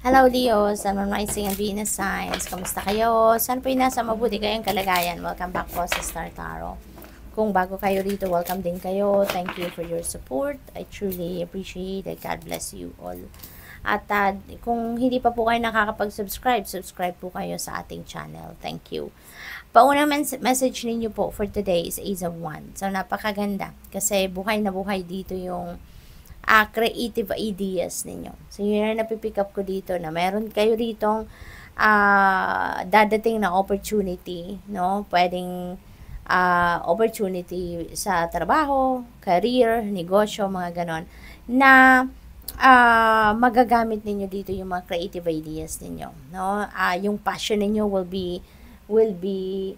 Hello Leo, Sun, Moon, Rising and Venus signs. Kamusta kayo? Saan po yung nasa mabuti kayong kalagayan? Welcome back po sa Star Tarot. Kung bago kayo rito, welcome din kayo. Thank you for your support. I truly appreciate it. God bless you all. At kung hindi pa po kayo nakakapag-subscribe, subscribe po kayo sa ating channel. Thank you. Paunang message ninyo po for today is Ace of Wands. So, napakaganda. Kasi buhay na buhay dito yung creative ideas ninyo. So, yun na napipick up ko dito na meron kayo ditong dadating na opportunity, no? Pwedeng opportunity sa trabaho, career, negosyo, mga ganon, na magagamit ninyo dito yung mga creative ideas ninyo, no? Yung passion ninyo will be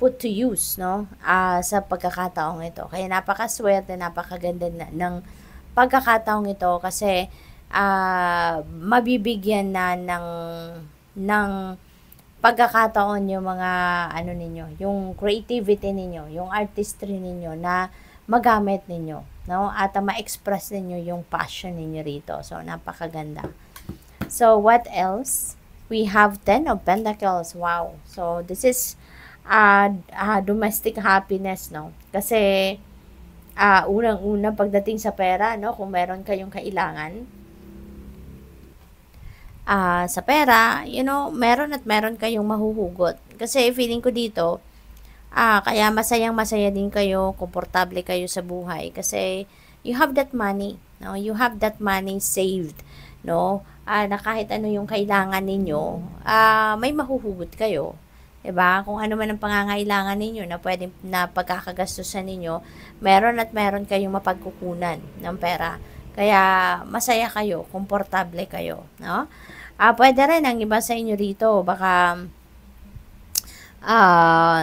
put to use, no? Sa pagkakataong ito. Kaya napakaswerte, napakaganda ng pagkakataong ito kasi mabibigyan na ng pagkakataon yung mga ano ninyo, yung creativity ninyo, yung artistry ninyo na magamit ninyo, no? At ma-express ninyo yung passion ninyo rito. So, napakaganda. So, what else? We have 10 of Pentacles. Wow. So, this is domestic happiness, no? Kasi unang-una pagdating sa pera, no, kung meron kayong kailangan sa pera, meron at meron kayong mahuhugot. Kasi feeling ko dito, kaya masayang-masaya din kayo, komportable kayo sa buhay kasi you have that money, no? You have that money saved, no? Na kahit ano yung kailangan ninyo, may mahuhugot kayo. Diba? Kung ano man ang pangangailangan ninyo na pwedeng na pagkakagastusan ninyo, meron at meron kayong mapagkukunan ng pera. Kaya masaya kayo, komportable kayo, no? Pwede rin ang iba sa inyo rito, baka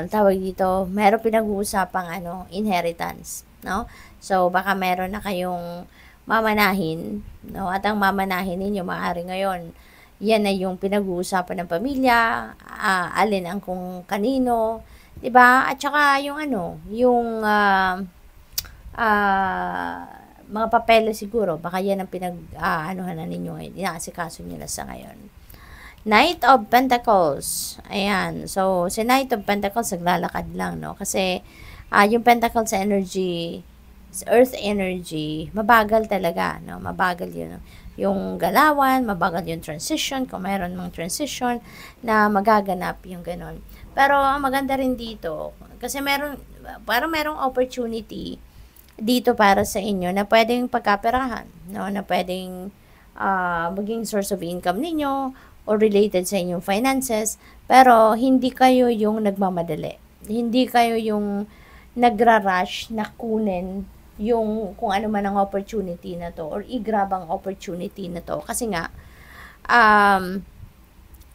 tawag dito, meron pinag-uusapang inheritance, no? So baka meron na kayong mamanahin, no? At ang mamanahin ninyo maaari ngayon yan na yung pinag-uusapan ng pamilya, alin ang kung kanino, 'di ba? At saka yung yung mga papeles siguro, baka yan ang anuhan na ninyo ngayon, inaasikaso niyo na sa ngayon. Knight of Pentacles. Ayan. So, si Knight of Pentacles naglalakad lang, no? Kasi yung Pentacles energy, earth energy, mabagal talaga, no? Mabagal yun, no? Yung galawan, mabagal yung transition, kung mayroon mga transition na magaganap yung ganon. Pero ang maganda rin dito, kasi parang merong opportunity dito para sa inyo na pwedeng pagkaperahan, no? Na pwedeng maging source of income ninyo or related sa inyong finances, pero hindi kayo yung nagmamadali. Hindi kayo yung nagra-rush na kunin yung kung ano man ang opportunity na to or i-grab ang opportunity na to kasi nga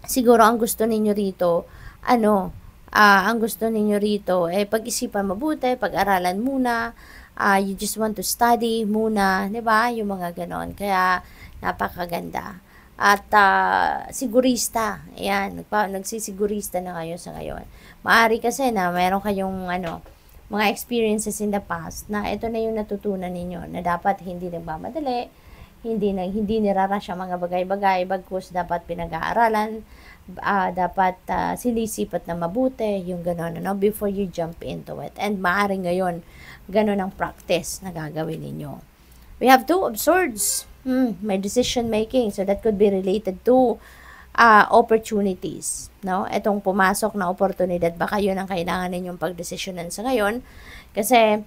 siguro ang gusto ninyo rito ang gusto ninyo rito pag-isipan mabuti, pag-aralan muna, you just want to study muna, 'di ba? Yung mga ganon. Kaya napakaganda. At sigurista, ayan, nagsisigurista na kayo sa ngayon. Maari kasi na meron kayong mga experiences in the past na ito na yung natutunan ninyo na dapat hindi nagmamadali, hindi nirarush ang mga bagay-bagay, bagkus dapat pinag-aaralan, dapat sinisipat na mabuti, yung gano'n, before you jump into it. And maaring ngayon, gano'n ang practice na gagawin ninyo. We have 2 of Swords. May decision making, so that could be related to opportunities, no? Etong pumasok na oportunidad, baka yun ang kailangan ninyong pagdesisyonan sa ngayon. Kasi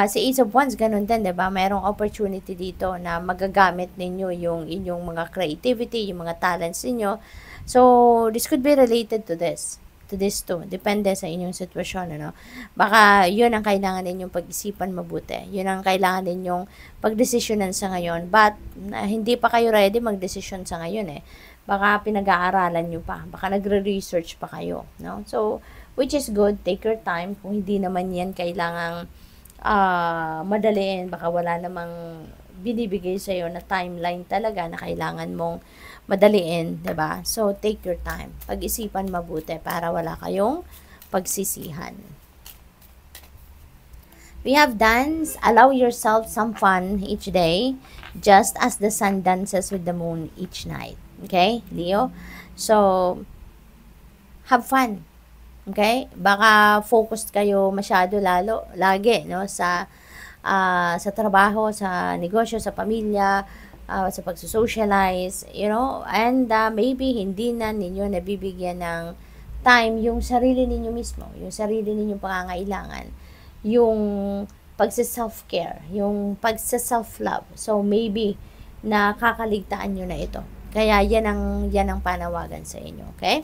si Ace of Wands, ganun din, diba? Mayroong opportunity dito na magagamit ninyo yung inyong mga creativity, yung mga talents ninyo. So, this could be related to this too. Depende sa inyong sitwasyon, Baka yun ang kailangan ninyong pag-isipan mabuti. Yun ang kailangan ninyong pagdesisyonan sa ngayon. But, hindi pa kayo ready magdesisyon sa ngayon, Baka pinag-aaralan nyo pa. Baka nagre-research pa kayo, no? So, which is good. Take your time. Kung hindi naman yan kailangang madaliin, baka wala namang binibigay sa'yo na timeline talaga na kailangan mong madaliin, 'di ba? So, take your time. Pag-isipan mabuti para wala kayong pagsisihan. We have dance. Allow yourself some fun each day, just as the sun dances with the moon each night. Okay, Leo? So, have fun. Okay? Baka focused kayo masyado lagi, no? Sa trabaho, sa negosyo, sa pamilya, sa pagsusocialize, and maybe hindi na ninyo nabibigyan ng time yung sarili ninyo mismo, yung sarili ninyong pangangailangan, yung pagsa-self-care, yung pagsa-self-love. So, maybe, nakakaligtaan nyo na ito. Kaya, yan ang panawagan sa inyo, okay?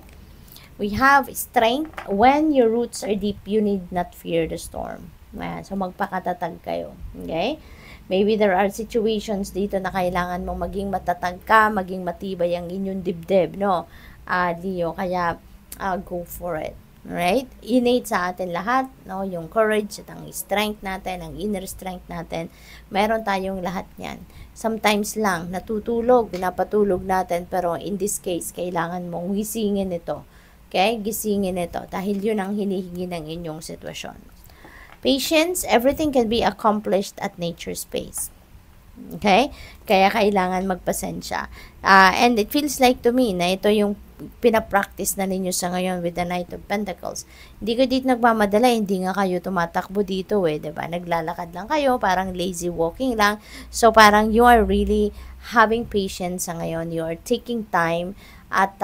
We have strength. When your roots are deep, you need not fear the storm. Ayan. So, magpakatatag kayo. Okay? Maybe there are situations dito na kailangan mong maging matatag ka, maging matibay ang inyong dibdib, no? Leo, kaya go for it. Right? Innate sa atin lahat, no? Yung courage at ang strength natin, ang inner strength natin, meron tayong lahat niyan. Sometimes lang, natutulog, pinapatulog natin, pero in this case, kailangan mong gisingin ito. Okay? Gisingin ito dahil yun ang hinihingi ng inyong sitwasyon. Patience, everything can be accomplished at nature's pace. Okay? Kaya kailangan magpasensya. And it feels like to me na ito yung pinapractice na ninyo sa ngayon with the Knight of Pentacles. Hindi ko dito nagmamadala, hindi nga kayo tumatakbo dito diba? Naglalakad lang kayo, parang lazy walking lang. So, parang you are really having patience sa ngayon. You are taking time at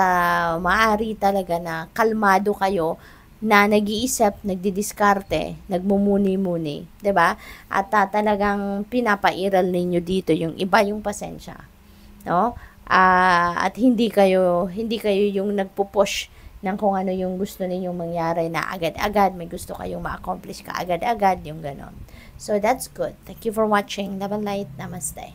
maaari talaga na kalmado kayo na nag-iisip, nagdidiskarte, nagmumuni-muni, 'di ba? At talagang pinapairal ninyo dito yung iba yung pasensya, no? At hindi kayo yung nagpo-push ng kung ano yung gusto ninyong mangyari na agad-agad, may gusto kayong ma-accomplish ka agad-agad, yung ganon. So that's good. Thank you for watching. Love and light. Namaste.